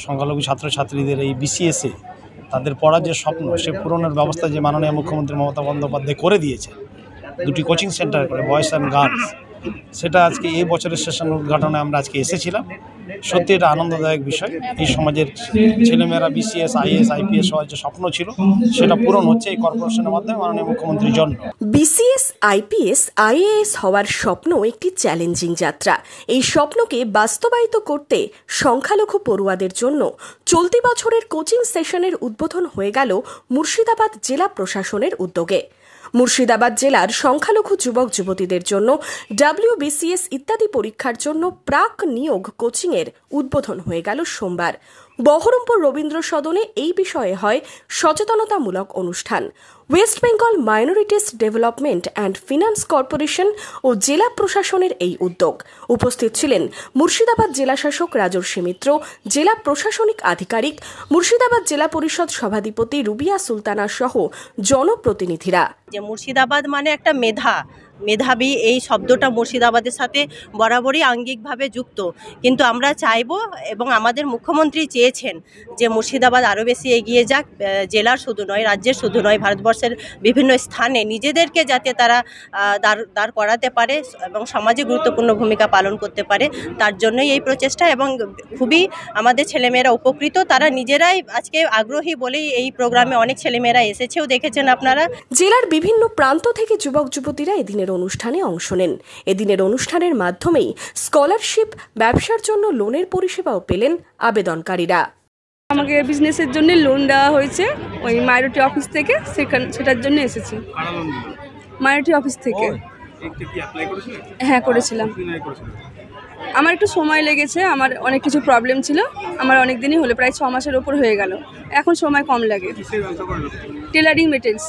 সংখ্যালঘু ছাত্রছাত্রীদের এই বিসিএসে তাদের পড়ার যে স্বপ্ন সে পূরণের ব্যবস্থা যে মাননীয় মুখ্যমন্ত্রী মমতা বন্দ্যোপাধ্যায় করে দিয়েছে, 2টি কোচিং সেন্টার করে বয়েজ অ্যান্ড গার্লস, সেটা আজকে এই বছরের সেশন উদ্ঘাটনে আমরা আজকে এসেছিলাম। সত্যি এটা আনন্দদায়ক বিষয়। এই সমাজের ছেলেমেয়েরা বিসিএস, আইএএস, আইপিএস হওয়ার যে স্বপ্ন ছিল সেটা পূরণ হচ্ছে এই কর্পোরেশনের মাধ্যমে মাননীয় মুখ্যমন্ত্রীর জন্য। বিসিএস, আইপিএস, আইএএস হওয়ার স্বপ্ন একটি চ্যালেঞ্জিং যাত্রা। এই স্বপ্নকে বাস্তবায়িত করতে সংখ্যালঘু পড়ুয়াদের জন্য চলতি বছরের কোচিং সেশনের উদ্বোধন হয়ে গেল মুর্শিদাবাদ জেলা প্রশাসনের উদ্যোগে। মুর্শিদাবাদ জেলার সংখ্যালঘু যুবক যুবতীদের জন্য WBCS ইত্যাদি পরীক্ষার জন্য প্রাক নিয়োগ কোচিংয়ের উদ্বোধন হয়ে গেল সোমবার। বহরমপুর রবীন্দ্র সদনে এই বিষয়ে হয় সচেতনতামূলক অনুষ্ঠান। West Bengal minorities development and finance corporation ও জেলা প্রশাসনের এই উদ্যোগ। উপস্থিত ছিলেন মুর্শিদাবাদ জেলাশাসক রাজর্ষি মিত্র, জেলা প্রশাসনিক আধিকারিক, মুর্শিদাবাদ জেলা পরিষদ সভাধিপতি রুবিয়া সুলতানা সহ জনপ্রতিনিধিরা। যে মুর্শিদাবাদ মানে একটা মেধাবী, এই শব্দটা মুর্শিদাবাদের সাথে বরাবরই আঙ্গিকভাবে যুক্ত। কিন্তু আমরা চাইব এবং আমাদের মুখ্যমন্ত্রী চেয়েছেন যে মুর্শিদাবাদ আরও বেশি এগিয়ে যাক, জেলার শুধু নয়, রাজ্যের শুধু নয়, ভারতবর্ষের বিভিন্ন স্থানে নিজেদেরকে যাতে তারা দাঁড় করাতে পারে এবং সমাজে গুরুত্বপূর্ণ ভূমিকা পালন করতে পারে, তার জন্যই এই প্রচেষ্টা। এবং খুবই আমাদের ছেলেমেয়েরা উপকৃত, তারা নিজেরাই আজকে আগ্রহী বলেই এই প্রোগ্রামে অনেক ছেলেমেয়েরা এসেছেও, দেখেছেন আপনারা। জেলার বিভিন্ন প্রান্ত থেকে যুবক যুবতীরা এদিনের অনুষ্ঠানে অংশ নেন। এদিনের অনুষ্ঠানের মাধ্যমেই স্কলারশিপ, ব্যবসার জন্য লোনের পরিষেবাও পেলেন আবেদনকারীরা। আমাকে বিজনেসের জন্য লোন দেওয়া হয়েছে ওই মাইনরিটি অফিস থেকে, সেটার জন্য এসেছি। মাইনরিটি অফিস থেকে হ্যাঁ করেছিলাম। আমার একটু সময় লেগেছে, আমার অনেক কিছু প্রবলেম ছিল, আমার অনেক দিনই হলো, প্রায় 6 মাসের ওপর হয়ে গেল। এখন সময় কম লাগে। Tailoring materials.